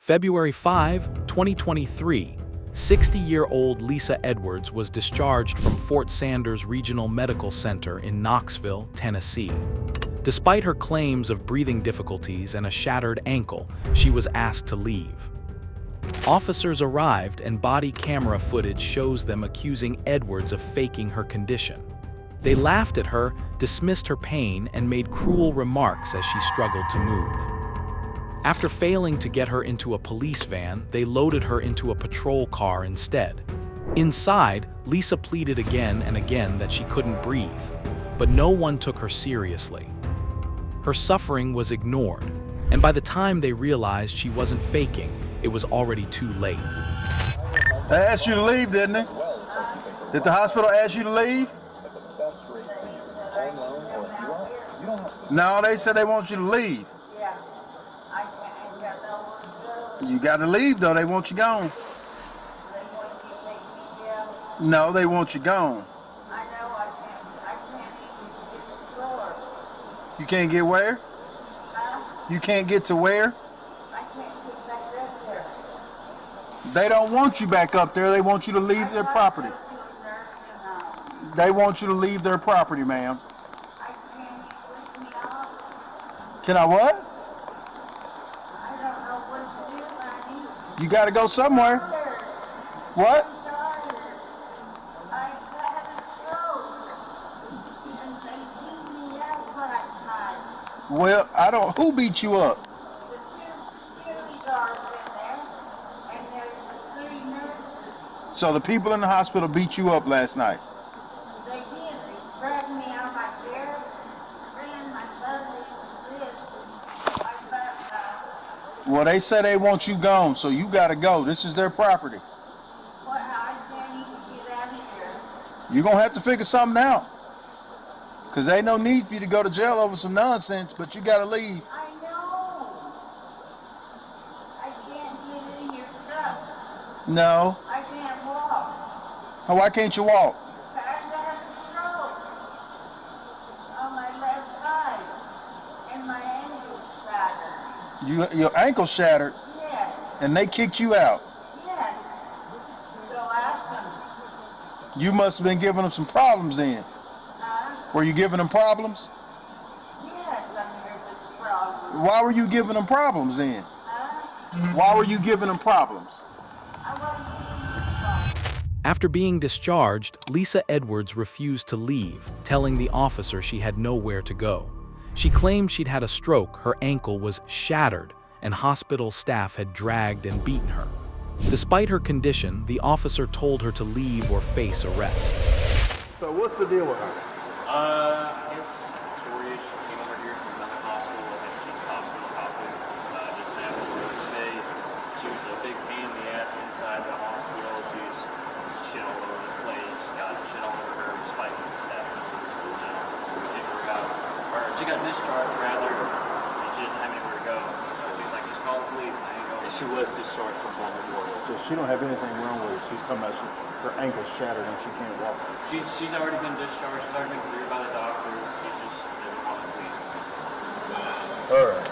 February 5, 2023, 60-year-old Lisa Edwards was discharged from Fort Sanders Regional Medical Center in Knoxville, Tennessee. Despite her claims of breathing difficulties and a shattered ankle, she was asked to leave. Officers arrived and body camera footage shows them accusing Edwards of faking her condition. They laughed at her, dismissed her pain, and made cruel remarks as she struggled to move. After failing to get her into a police van, they loaded her into a patrol car instead. Inside, Lisa pleaded again and again that she couldn't breathe, but no one took her seriously. Her suffering was ignored, and by the time they realized she wasn't faking, it was already too late. They asked you to leave, didn't they? Did the hospital ask you to leave? No, they said they want you to leave. You got to leave, though. They want you gone. No, they want you gone. I know I can't even get to the floor. You can't get where? You can't get to where? I can't get back up there. They don't want you back up there. They want you to leave their property. They want you to leave their property, ma'am. I can't even get me off. Can I what? I don't know what to do, honey. You got to go somewhere. What? I'm tired. I had a stroke. And they beat me up last night. Well, I don't. Who beat you up? The two security guards in there, and there's 3 nurses. So the people in the hospital beat you up last night. They did. They spread me on my chair, ran my belly and ribs, and I felt Well, they say they want you gone, so you got to go. This is their property. well, I can't even get out of here. You're going to have to figure something out. Because ain't no need for you to go to jail over some nonsense, but you got to leave. I know. I can't get in your truck. No. I can't walk. Why can't you walk? I had a stroke on my left side, and my ankle shattered. Your ankle shattered, Yes, and they kicked you out. yes. So ask them. You must have been giving them some problems then. Were you giving them problems? Yes, I'm here with problems. Why were you giving them problems then? Huh? Why were you giving them problems? I wasn't being After being discharged, Lisa Edwards refused to leave, telling the officer she had nowhere to go. She claimed she'd had a stroke, her ankle was shattered, and hospital staff had dragged and beaten her. Despite her condition, the officer told her to leave or face arrest. So what's the deal with her? I guess Victoria, she came over here from the hospital. I guess she's hospital hopping. Didn't have anywhere to stay. She was a big pain in the ass inside the hospital. She's shit all over the place. Got shit all over her, spiking the staff members. So now we take her out. Or she got discharged rather, and she doesn't have anywhere to go. So she's like, just call the police. I ain't going. And she was discharged from Home Memorial. So she don't have anything wrong with her. She's talking about her ankle's shattered and she can't walk. She's already been discharged. She's already been cleared by the doctor. She just doesn't want to leave. All right.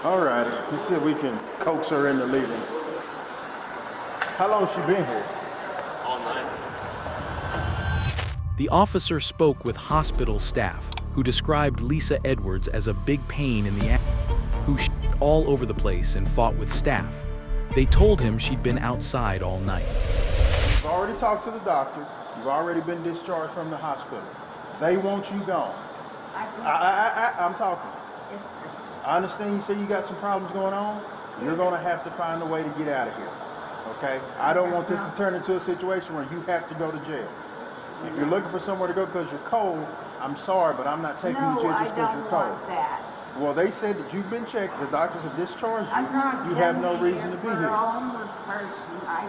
All right. Let's see if we can coax her into leaving. How long has she been here? All night. The officer spoke with hospital staff, who described Lisa Edwards as a big pain in the ass, who shit all over the place and fought with staff. They told him she'd been outside all night. You've already talked to the doctor. You've already been discharged from the hospital. They want you gone. I'm talking. I understand you say you got some problems going on. You're going to have to find a way to get out of here. Okay? I don't want this to turn into a situation where you have to go to jail. If you're looking for somewhere to go because you're cold, I'm sorry, but I'm not taking you to jail just because you're cold. that. Well, they said that you've been checked. The doctors have discharged you. I'm not You have no coming reason to be for here. a homeless person. I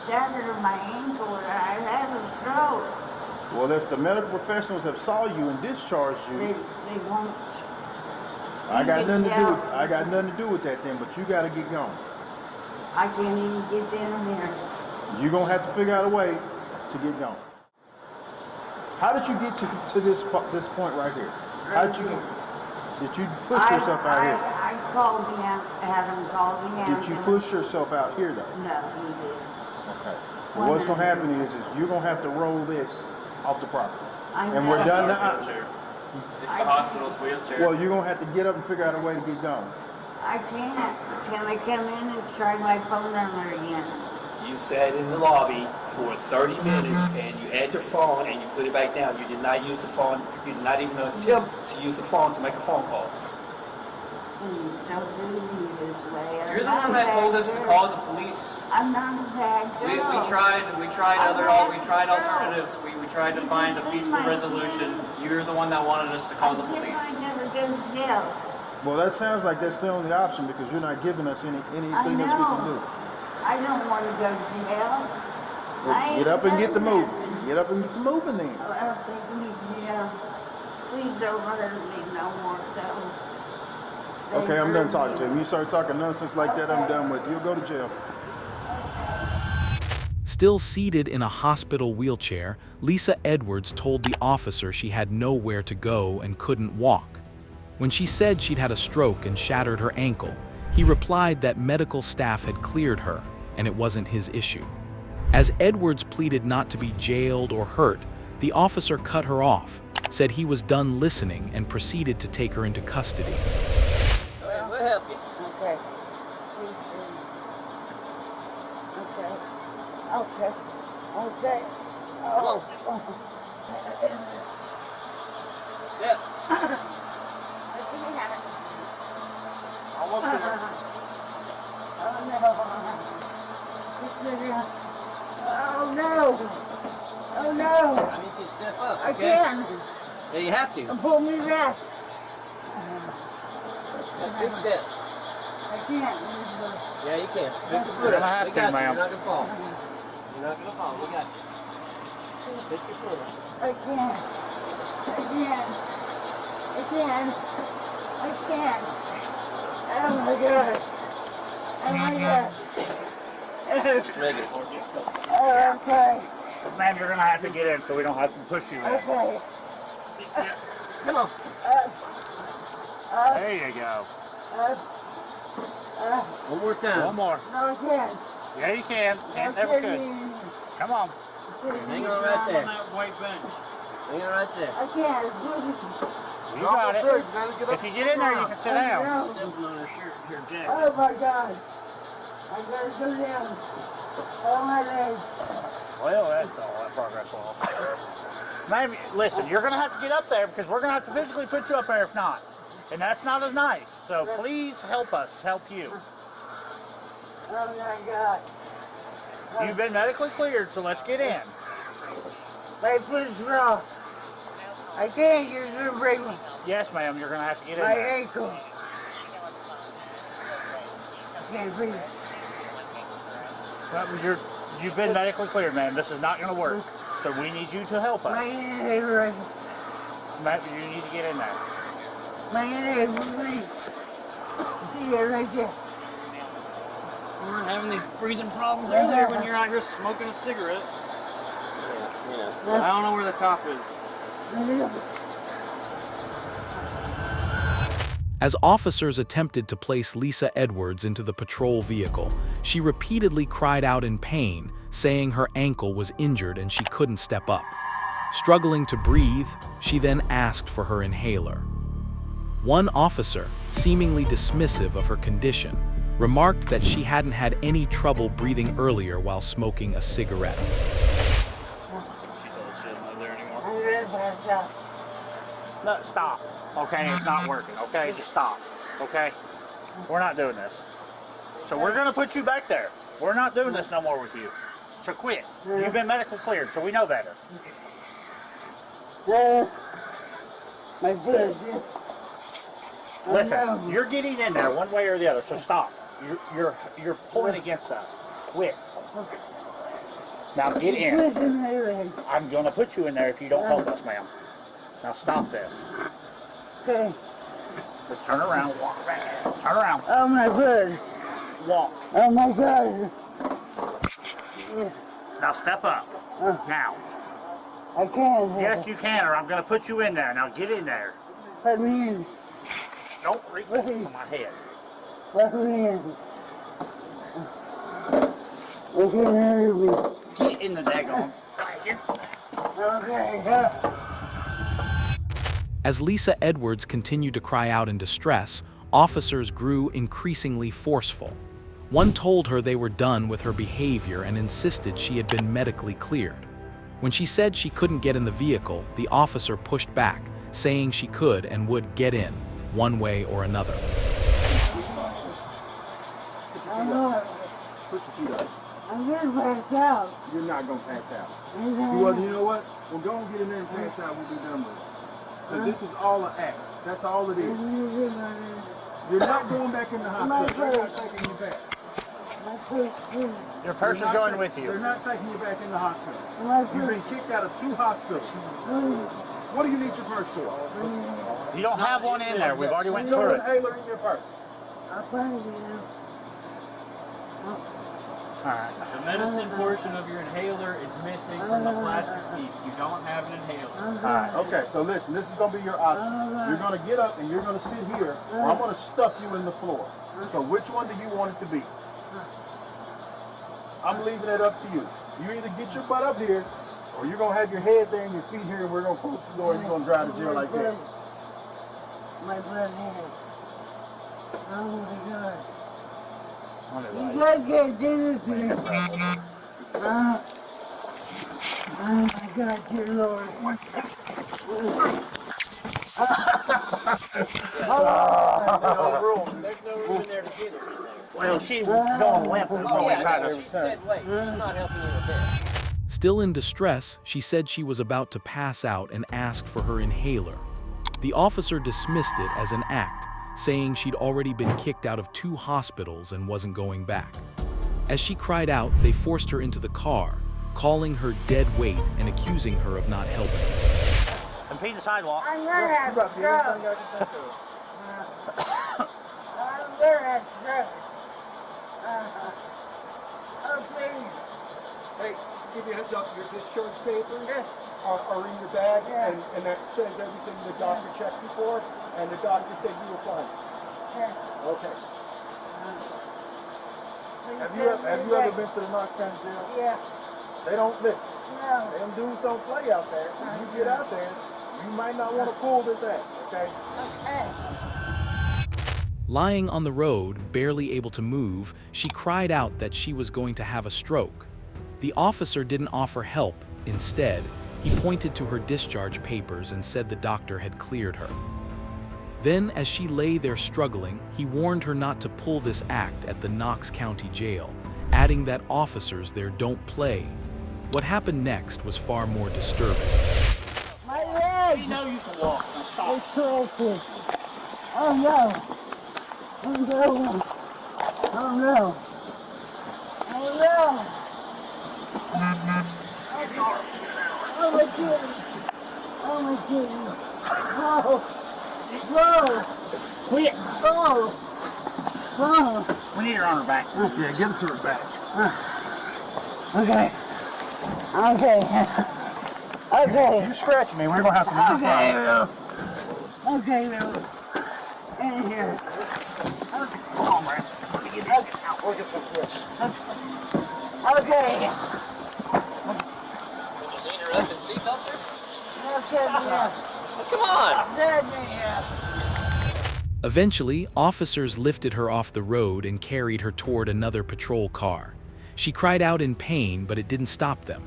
shattered my ankle and I had a stroke. Well, if the medical professionals have saw you and discharged you, They won't. I got You nothing to can do. tell. I got nothing to do with that then. But you got to get going. I can't even get down here. You're gonna have to figure out a way to get going. How did you get to this point right here? How did you get? Did you push yourself out here? I called the had him call the ambulance. Did you push yourself out here though? No, he didn't. Okay. Well, what's gonna happen is you're gonna have to roll this off the property. I And know. we're done It's our now. wheelchair. It's the hospital's wheelchair. Well, you're gonna have to get up and figure out a way to get going. I can't. Can I come in and try my phone number again? You sat in the lobby for 30 minutes and you had your phone and you put it back down. You did not use the phone. You did not even attempt to use the phone to make a phone call. Please don't do me this way. You're the one that told us to call the police. I'm not a bad We girl. tried alternatives. We tried to You find can a see peaceful my resolution. You're the one that wanted us to call the I guess police. I never go to jail. Well, that sounds like that's the only option because you're not giving us anything else we can do. I don't want to go to jail. Well, get up and get the moving. Get up and get the moving then. Oh, I'll take me to jail. Please don't hurt me no more, so. Okay, I'm done talking to him. You start talking nonsense like that, I'm done with you. You'll go to jail. Still seated in a hospital wheelchair, Lisa Edwards told the officer she had nowhere to go and couldn't walk. When she said she'd had a stroke and shattered her ankle, he replied that medical staff had cleared her and it wasn't his issue. As Edwards pleaded not to be jailed or hurt, the officer cut her off, said he was done listening, and proceeded to take her into custody. We'll help you. Okay. Okay. Okay. Oh. Step. Almost there. Oh no. Oh no. I need you to step up, I okay? can't. Yeah, you have to. Pull me back. Big step. I can't. Yeah, you can. Pick your foot up. We got you. You're not going to fall. You're not going to fall. We got you. Pick your foot up. I can't. I can't. I can't. I can't. Oh my God. Oh my God. Make it for you. Oh, okay. Ma'am, you're gonna have to get in so we don't have to push you in. Okay. Big step. Come on. There you go. One more time. One more. No, I can't. Yeah, you can. Can't never could. Come on. Hang on right there. Hang on right there. I can't. You got it. If you get in there, you can sit down. Stepping on her shirt, her jacket. Oh my God. I gotta go down. Oh my legs. Well, that's all that progress will. Ma'am, listen, you're gonna have to get up there because we're gonna have to physically put you up there if not. And that's not as nice. So please help us help you. Oh my God. You've been medically cleared, so let's get in. My foot's raw. I can't. You're gonna break Yes, ma'am, you're gonna have to get in my there. ankle. I can't breathe. You've been medically cleared, ma'am. This is not gonna work. So we need you to help My us. inhaler. Ma'am, you need to get in there. My inhaler. See it right there. You weren't having these breathing problems earlier when you're out here smoking a cigarette. Yeah. I don't know where the top is. As officers attempted to place Lisa Edwards into the patrol vehicle, she repeatedly cried out in pain, saying her ankle was injured and she couldn't step up. Struggling to breathe, she then asked for her inhaler. One officer, seemingly dismissive of her condition, remarked that she hadn't had any trouble breathing earlier while smoking a cigarette. She told us she doesn't live there anymore. I'm gonna pass out. No, stop. Okay, it's not working. Okay, just stop. Okay, we're not doing this. So we're gonna put you back there. We're not doing this no more with you. So quit. You've been medically cleared, so we know better. My foot. Listen, you're getting in there one way or the other. So stop. You're pulling against us. Quit. Now get in. I'm gonna put you in there if you don't help us, ma'am. Now stop this. Okay. Just turn around. Walk around. Turn around. Oh my foot. Walk. Oh my God. Now step up. Now. I can't. Yes, you can, or I'm going to put you in there. Now get in there. Put me in. Don't reach for my head. Let me in. You can hear me. Get in the daggone. Okay. As Lisa Edwards continued to cry out in distress, officers grew increasingly forceful. One told her they were done with her behavior and insisted she had been medically cleared. When she said she couldn't get in the vehicle, the officer pushed back, saying she could and would get in, one way or another. Put your feet up. I'm gonna pass out. You're not gonna pass out. Okay. Well, you know what? We'll go and get in there and pass out. We'll be done with it. Because this is all an act. That's all it is. You're not going back in the hospital. They're not taking you back. My purse, please. Your person's going with you. They're not taking you back in the hospital. My You've been purse, kicked out of 2 hospitals. please. What do you need your purse for? You don't have one in there. We've already went No through it. inhaler in your purse. I'll find you. Alright. The medicine portion of your inhaler is missing from the plastic piece. You don't have an inhaler. Alright. Okay, so listen, this is going to be your option. You're going to get up and you're going to sit here, or I'm going to stuff you in the floor. So which one do you want it to be? I'm leaving it up to you. You either get your butt up here, or you're going to have your head there and your feet here, and we're going to close the door and you're going to drive to jail like that. My blood here. Oh my God. Wonder You why. guys can't do this to me. Oh my God, dear Lord. There's no room in there to get it. Well, she was going limp. So Oh, yeah, kind no, of. she's dead weight. She's not helping you a bit. Still in distress, she said she was about to pass out and asked for her inhaler. The officer dismissed it as an act, saying she'd already been kicked out of 2 hospitals and wasn't going back. As she cried out, they forced her into the car, calling her dead weight and accusing her of not helping. Impede the sidewalk. I'm gonna have You got stroke. everything I can think of. I'm gonna have stroke. Oh, please. Hey, just to give you a heads up, your discharge papers are in your bag, and that says everything the doctor checked you for, and the doctor said you were fine. Okay. Have you ever been to the Knox County Jail? Yeah. They don't listen. No. Them dudes don't play out there. When you get out there, you might not want to pull this act, okay? Okay. Lying on the road, barely able to move, she cried out that she was going to have a stroke. The officer didn't offer help. Instead, he pointed to her discharge papers and said the doctor had cleared her. Then, as she lay there struggling, he warned her not to pull this act at the Knox County Jail, adding that officers there don't play. What happened next was far more disturbing. My legs. You know you can walk. Now stop. It's twisted. Oh no. Oh no. Oh no. Oh no. Oh my goodness. Oh my goodness. Oh. Whoa. Quit. Oh. Oh. We need her on her back. Yeah, get it to her back. Okay. Okay. Okay. You scratch me, we're going to have some real Okay, problems. Will. Okay, Will. In here. Come on, Brad. Let me get it. Where's your foot? Okay. Lean her up and see, doctor? Okay, yeah. Come on! Yeah. Eventually, officers lifted her off the road and carried her toward another patrol car. She cried out in pain, but it didn't stop them.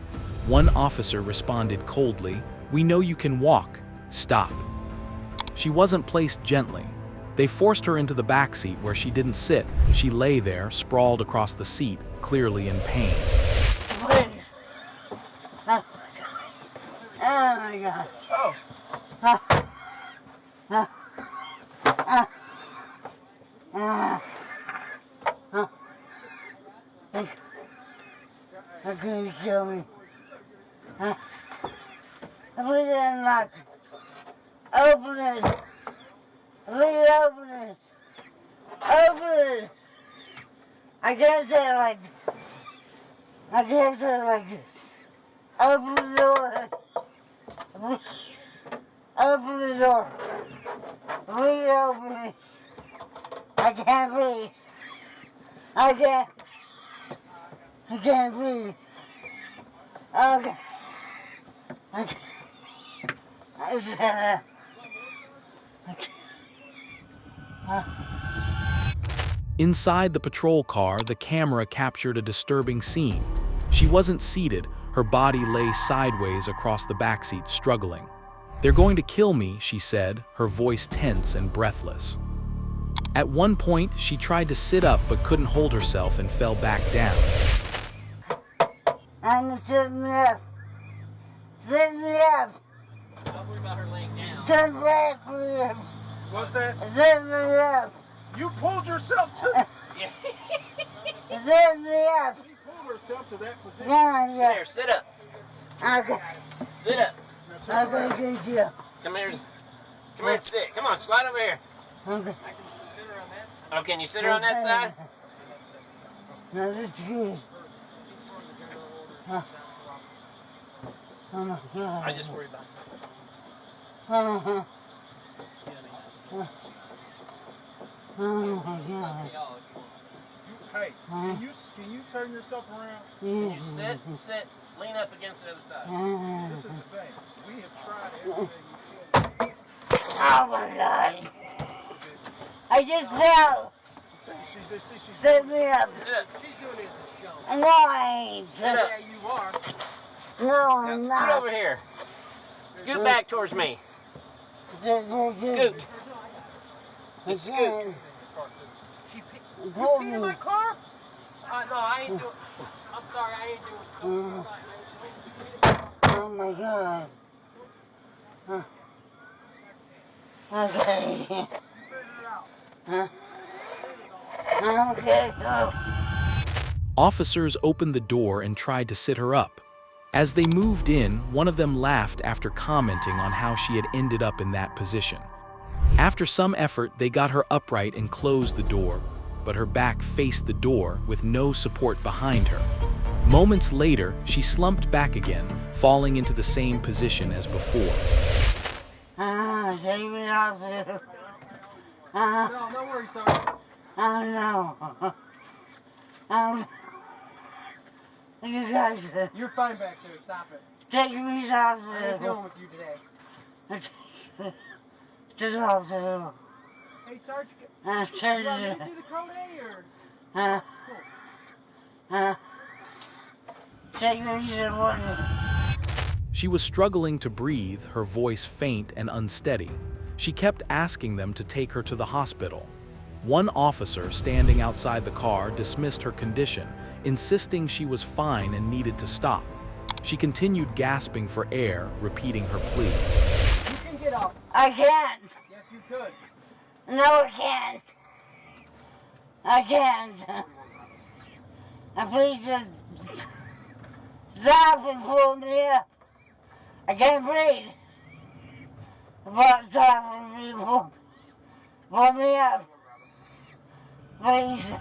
One officer responded coldly, "We know you can walk. Stop." She wasn't placed gently. They forced her into the back seat where she didn't sit. She lay there, sprawled across the seat, clearly in pain. Please. Oh my God. Oh. How can you kill me? Please unlock. Open it. Please open it. Open it. I can't say it like this. I can't say it like this. Open the door. Open the door. Please open it. I can't breathe. I can't breathe. Okay. I said, Inside the patrol car, the camera captured a disturbing scene. She wasn't seated, her body lay sideways across the backseat, struggling. "They're going to kill me," she said, her voice tense and breathless. At one point, she tried to sit up but couldn't hold herself and fell back down. and sit me up. Sit me up. Don't worry about her laying down. Sit me up. What's that? Sit me up. You pulled yourself to. Sit me up. She pulled herself to that position. Yeah, yeah. There, sit up. Okay. Sit up. Okay, good deal. Come here. Come here and sit. Come on, slide over here. Okay. Oh, can you sit her on that side? No, that's good. Oh my God. I just worry about Oh my God. Hey, can you turn yourself around? Can you sit, lean up against the other side. This is the thing. We have tried everything we can. Oh my God. I just fell. She's Sit me up. Sit up. No, I ain't. Sit up. You are. No, Now I'm scoot not. over here. Scoot back towards me. Scoot. Just scoot. You peed in my car? No, I ain't doing. I'm sorry, I ain't doing. Oh my God. Okay. Okay. Officers opened the door and tried to sit her up. As they moved in, one of them laughed after commenting on how she had ended up in that position. After some effort, they got her upright and closed the door, but her back faced the door with no support behind her. Moments later, she slumped back again, falling into the same position as before. Take me off here. No, don't worry, son. Oh no. You guys You're fine back there. Stop it. take me off I ain't dealing here. with you today. Just off here. Hey, Sergeant, you want me to do the code A or? Take me to one. She was struggling to breathe, her voice faint and unsteady. She kept asking them to take her to the hospital. One officer standing outside the car dismissed her condition, insisting she was fine and needed to stop. She continued gasping for air, repeating her plea. You can get up. I can't. Yes, you could. No, I can't. I can't. Please just stop and pull me up. I can't breathe. Stop and pull me up. Please.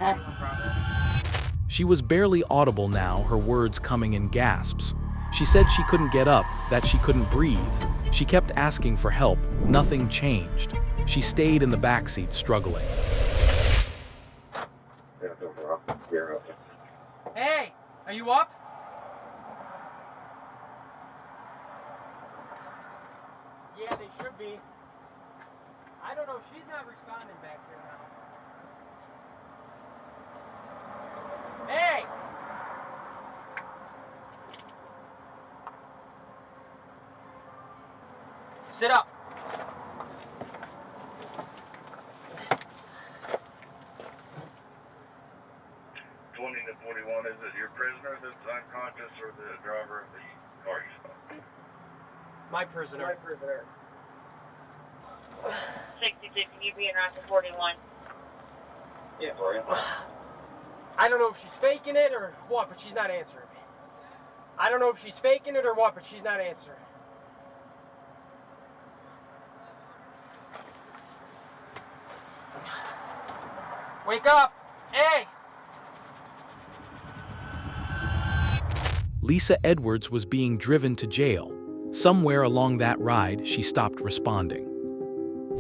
She was barely audible now, her words coming in gasps. She said she couldn't get up, that she couldn't breathe. She kept asking for help. Nothing changed. She stayed in the backseat, struggling. Hey, are you up? Yeah, they should be. I don't know. She's not responding back here now. Hey! Sit up. To 41, is it your prisoner that's unconscious or the driver of the car you stopped? My prisoner. My prisoner. 66, can you be in route to 41? Yeah, sorry. I don't know if she's faking it or what, but she's not answering me. I don't know if she's faking it or what, but she's not answering. Wake up! Hey! Lisa Edwards was being driven to jail. Somewhere along that ride, she stopped responding.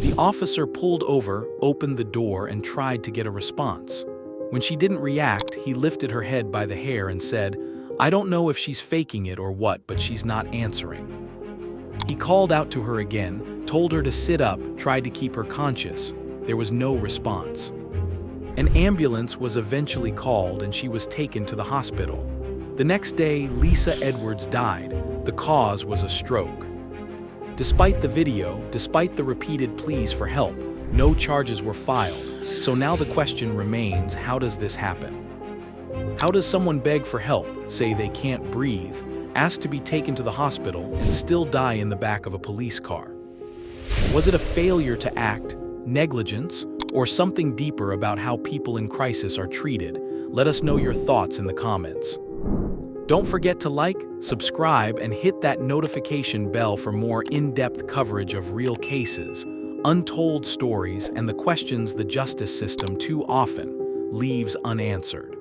The officer pulled over, opened the door, and tried to get a response. When she didn't react, he lifted her head by the hair and said, "I don't know if she's faking it or what, but she's not answering." He called out to her again, told her to sit up, tried to keep her conscious. There was no response. An ambulance was eventually called and she was taken to the hospital. The next day, Lisa Edwards died. The cause was a stroke. Despite the video, despite the repeated pleas for help, no charges were filed. So now the question remains, how does this happen? How does someone beg for help, say they can't breathe, ask to be taken to the hospital, and still die in the back of a police car? Was it a failure to act, negligence, or something deeper about how people in crisis are treated? Let us know your thoughts in the comments. Don't forget to like, subscribe, and hit that notification bell for more in-depth coverage of real cases, untold stories, and the questions the justice system too often leaves unanswered.